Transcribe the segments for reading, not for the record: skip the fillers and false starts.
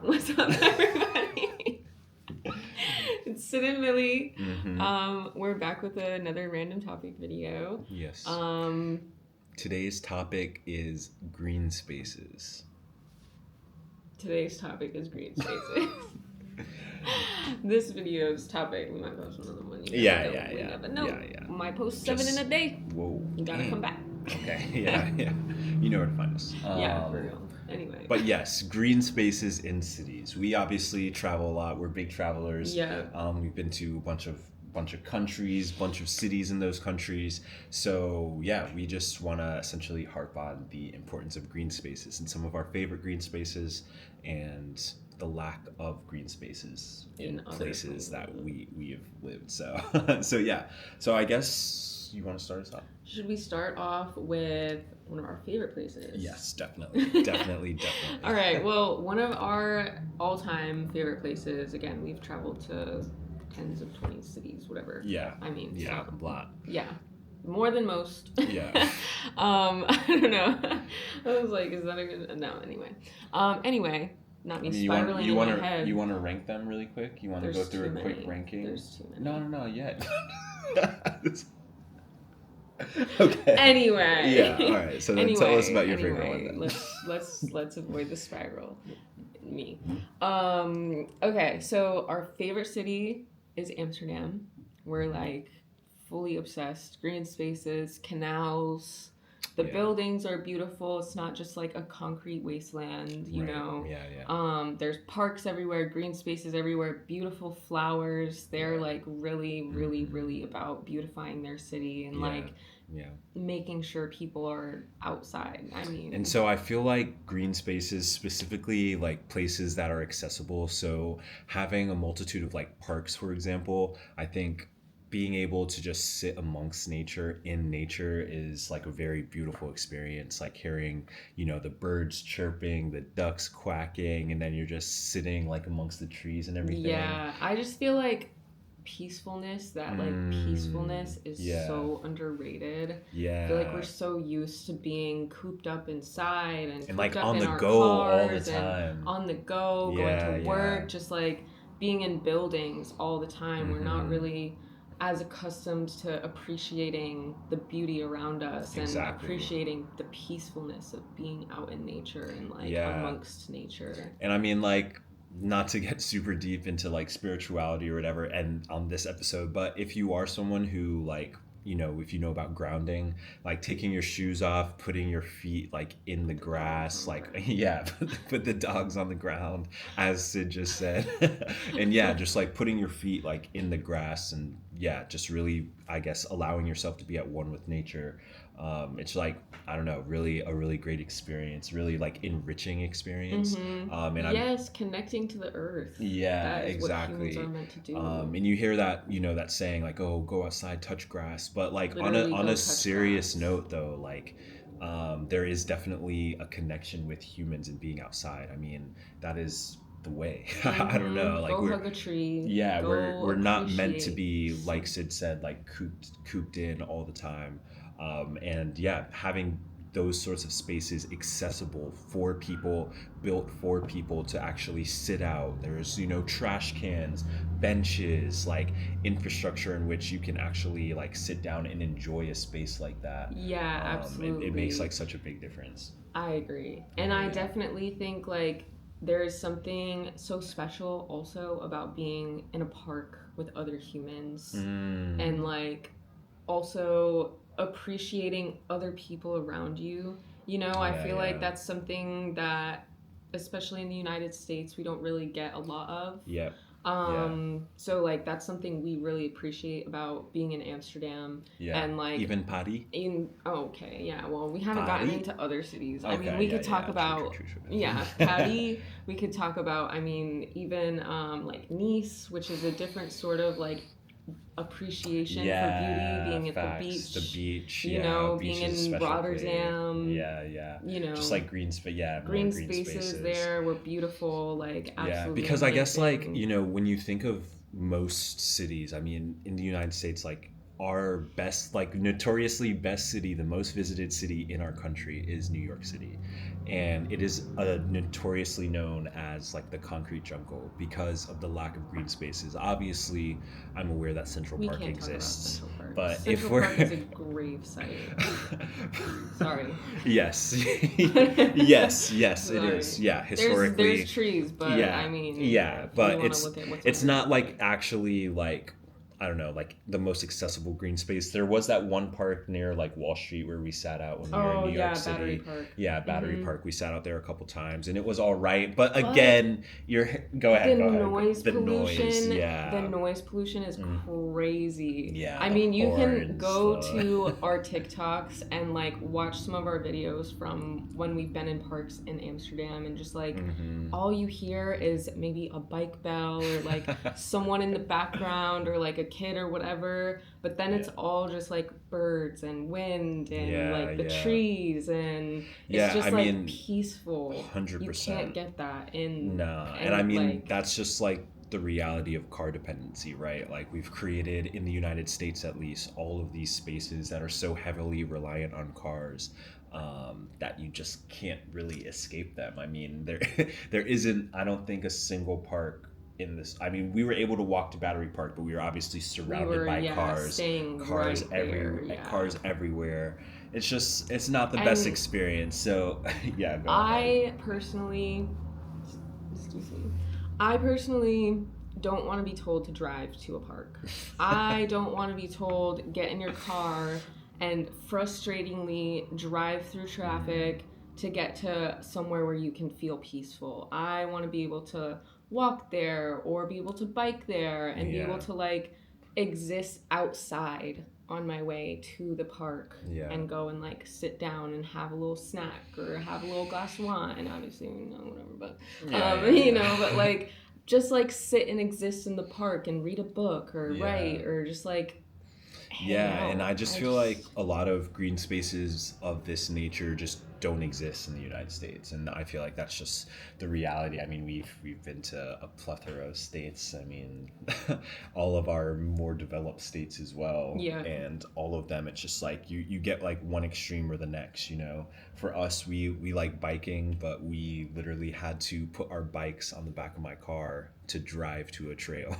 What's up, everybody? It's Sid and Millie. We're back with another random topic video. Yes. Um, Today's topic is green spaces. Today's topic is green spaces. This video's topic, we might post another one. You never know. Might post 7 in a day. Whoa. You gotta come back. Okay. Yeah. You know where to find us. Yeah, for real. Anyway. But yes, green spaces in cities. We obviously travel a lot. We're big travelers. Yeah. We've been to a bunch of countries, bunch of cities in those countries. So yeah, we just want to essentially harp on the importance of green spaces and some of our favorite green spaces and the lack of green spaces in places that we have lived. So yeah. So I guess you want to start us off? Should we start off with one of our favorite places? Yes, definitely. All right. Well, one of our all-time favorite places. Again, we've traveled to tens of 20 cities, whatever. Yeah. I mean, yeah, a lot. Yeah, more than most. Yeah. I don't know. I was like, is that a good? No. Anyway. Not me spiraling in my head. You want to rank them really quick? You want to go through a quick ranking? There's too many. No, yet. Okay. Anyway. Yeah. All right. So then tell us about your favorite one. Then. Let's avoid the spiral. Me. Okay. So our favorite city is Amsterdam. We're like fully obsessed. Green spaces, canals. The buildings are beautiful. It's not just like a concrete wasteland, you know. Yeah. There's parks everywhere, green spaces everywhere, beautiful flowers. They're like really about beautifying their city and making sure people are outside. I mean, and so I feel like green spaces, specifically like places that are accessible. So having a multitude of like parks, for example, I think being able to just sit amongst nature in nature is like a very beautiful experience, like hearing, the birds chirping, the ducks quacking, and then you're just sitting like amongst the trees and everything. Yeah, I just feel like peacefulness is so underrated. Yeah, I feel like we're so used to being cooped up inside and like up on in the our go cars all the time, and on the go, going to work, just like being in buildings all the time. We're not really as accustomed to appreciating the beauty around us and appreciating the peacefulness of being out in nature and like amongst nature. And I mean, like, not to get super deep into like spirituality or whatever and on this episode, but if you are someone who like, if you know about grounding, like taking your shoes off, putting your feet like in the grass, like put the dogs on the ground, as Sid just said. And just like putting your feet like in the grass and just really, I guess, allowing yourself to be at one with nature. It's like, I don't know, really a really great experience, really like enriching experience. And connecting to the earth. Yeah, that is exactly. What humans are meant to do. And you hear that, that saying like, oh, go outside, touch grass. But like literally on a serious note though, like there is definitely a connection with humans and being outside. I mean, that is the way. I don't know, like go hug a tree. Yeah, we're not meant to be, like Sid said, like cooped in all the time. And having those sorts of spaces accessible for people, built for people to actually sit out. There's, trash cans, benches, like infrastructure in which you can actually like sit down and enjoy a space like that. Yeah, absolutely. It makes like such a big difference. I agree. And I definitely think like there is something so special also about being in a park with other humans and like also appreciating other people around you. I feel like that's something that, especially in the United States, we don't really get a lot of. So like that's something we really appreciate about being in Amsterdam. And like even Paris. Well, we haven't gotten into other cities. Okay, I mean, we could talk about true. Paris. We could talk about, I mean, even like Nice, which is a different sort of like appreciation for beauty, being at the beach, being in Rotterdam, just like green spaces there were beautiful, like absolutely because amazing. I guess like when you think of most cities, I mean in the United States, like our best, like notoriously best city, the most visited city in our country is New York City. and it is notoriously known as like the concrete jungle because of the lack of green spaces. Obviously, I'm aware that Central Park exists, but Central if we're Park is a grave site. Sorry. Yes, yes, it Sorry. is. Yeah, historically, there's trees, but yeah, I mean, yeah, but look at what's it's on not like actually like, I don't know, like the most accessible green space. There was that one park near like Wall Street where we sat out when we were in New York City. Battery Park. Yeah, Battery Park. We sat out there a couple times and it was all right. But again, go ahead. Noise the pollution. Noise, yeah. The noise pollution is crazy. Yeah. I mean, you can go to our TikToks and like watch some of our videos from when we've been in parks in Amsterdam, and just like all you hear is maybe a bike bell or like someone in the background or like a kid or whatever, but then it's all just like birds and wind and like the trees, and it's just like peaceful. 100%. You can't get that in and I mean like, that's just like the reality of car dependency, right? Like we've created in the United States at least all of these spaces that are so heavily reliant on cars that you just can't really escape them. I mean, there isn't, I don't think, a single park in this. I mean, we were able to walk to Battery Park, but we were obviously surrounded by cars everywhere. It's just, it's not the best experience. So yeah, go ahead. I personally don't want to be told to drive to a park. I don't want to be told get in your car and frustratingly drive through traffic to get to somewhere where you can feel peaceful. I want to be able to walk there or be able to bike there and be able to like exist outside on my way to the park and go and like sit down and have a little snack or have a little glass of wine, obviously, whatever, but but like just like sit and exist in the park and read a book or write or just like hang out. And I just feel like a lot of green spaces of this nature just don't exist in the United States, and I feel like that's just the reality. I mean, we've been to a plethora of states. I mean, all of our more developed states as well, and all of them, it's just like you get like one extreme or the next. For us, we like biking, but we literally had to put our bikes on the back of my car to drive to a trail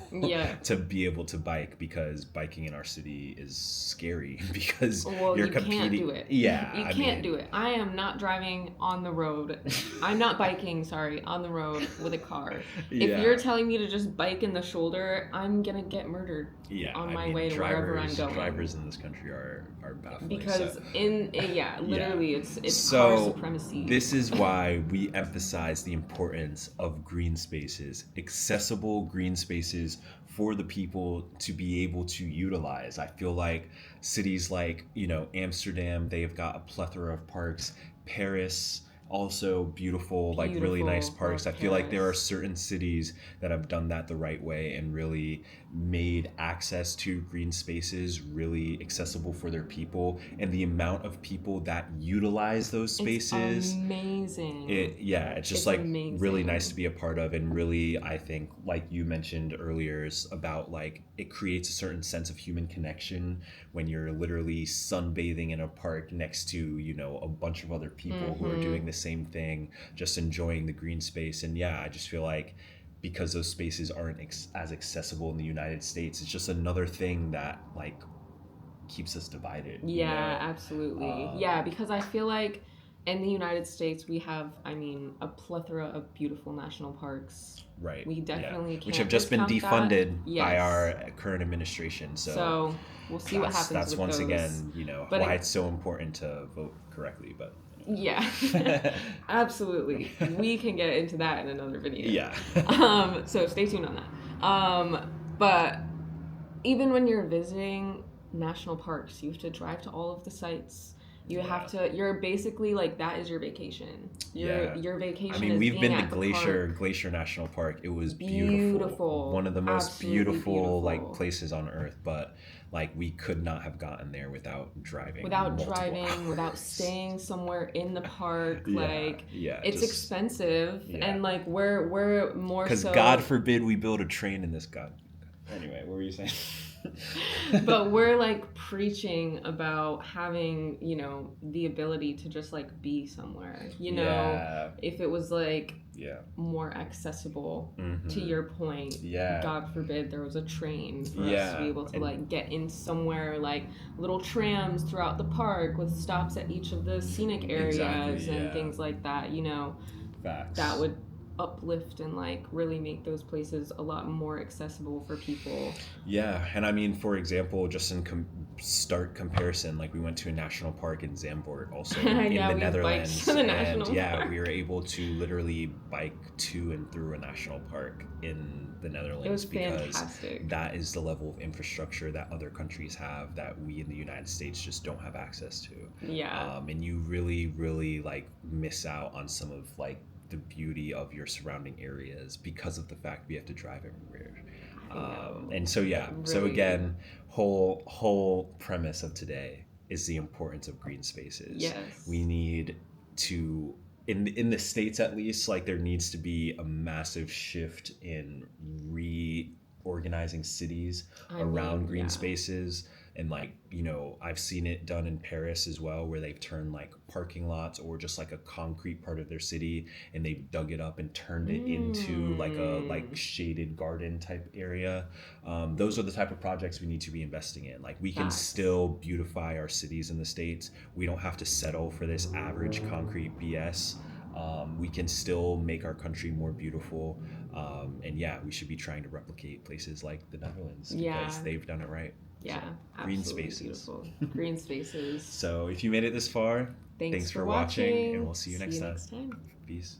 to be able to bike, because biking in our city is scary because you're competing. Can't do it. You can't do it. I am not driving on the road. I'm not biking, on the road with a car. If you're telling me to just bike in the shoulder, I'm gonna get murdered on my way to wherever I'm going. Drivers in this country are baffling. Because literally it's so car supremacy. This is why we emphasize the importance of green spaces, accessible green spaces for the people to be able to utilize. I feel like cities like, Amsterdam, they've got a plethora of parks. Paris, also beautiful, like really nice parks. I feel like there are certain cities that have done that the right way and really made access to green spaces really accessible for their people, and the amount of people that utilize those spaces, it's amazing. It's just like amazing. Really nice to be a part of, and really, I think, like you mentioned earlier, is about like it creates a certain sense of human connection when you're literally sunbathing in a park next to a bunch of other people who are doing the same thing, just enjoying the green space. And I just feel like because those spaces aren't as accessible in the United States, it's just another thing that like keeps us divided. Absolutely. Because I feel like in the United States we have, a plethora of beautiful national parks. Right. We definitely can't, which have just been defunded by our current administration. So we'll see what happens. That's with once those. Again, why it's so important to vote correctly. But absolutely. We can get into that in another video. So stay tuned on that. But even when you're visiting national parks, you have to drive to all of the sites. You have to. You're basically like, that is your vacation. Your vacation. I mean, we've been to Glacier National Park. It was beautiful. One of the most beautiful like places on earth. But like, we could not have gotten there without driving. Without staying somewhere in the park. It's expensive, and like we're more so. Because God forbid we build a train in this. Anyway, what were you saying? But we're like preaching about having, you know, the ability to just like be somewhere, you know, Yeah. if it was like Yeah. more accessible Mhm. to your point. Yeah. God forbid there was a train for us Yeah. to be able to And- like get in somewhere, like little trams throughout the park with stops at each of the scenic areas Exactly, and yeah. things like that, you know, Facts. that would uplift and like really make those places a lot more accessible for people. Yeah, and I mean, for example, just in stark comparison, like we went to a national park in Zandvoort, also in Yeah, the we Netherlands, biked to the and national yeah, park. we were able to literally bike to and through a national park in the Netherlands. It was because fantastic. that is the level of infrastructure that other countries have that we in the United States just don't have access to. Yeah. And you really, really like miss out on some of like the beauty of your surrounding areas because of the fact we have to drive everywhere. And so yeah, Really. so again, whole premise of today is the importance of green spaces. Yes. We need to in the States at least, like there needs to be a massive shift in reorganizing cities around green spaces. And like, you know, I've seen it done in Paris as well, where they've turned like parking lots or just like a concrete part of their city, and they've dug it up and turned it into like a shaded garden type area. Those are the type of projects we need to be investing in. Like we can still beautify our cities in the States. We don't have to settle for this average concrete BS. We can still make our country more beautiful. And yeah, we should be trying to replicate places like the Netherlands because they've done it right. Yeah, so, green spaces. Beautiful. Green spaces. So if you made it this far, thanks for watching, and we'll see you next time. Peace.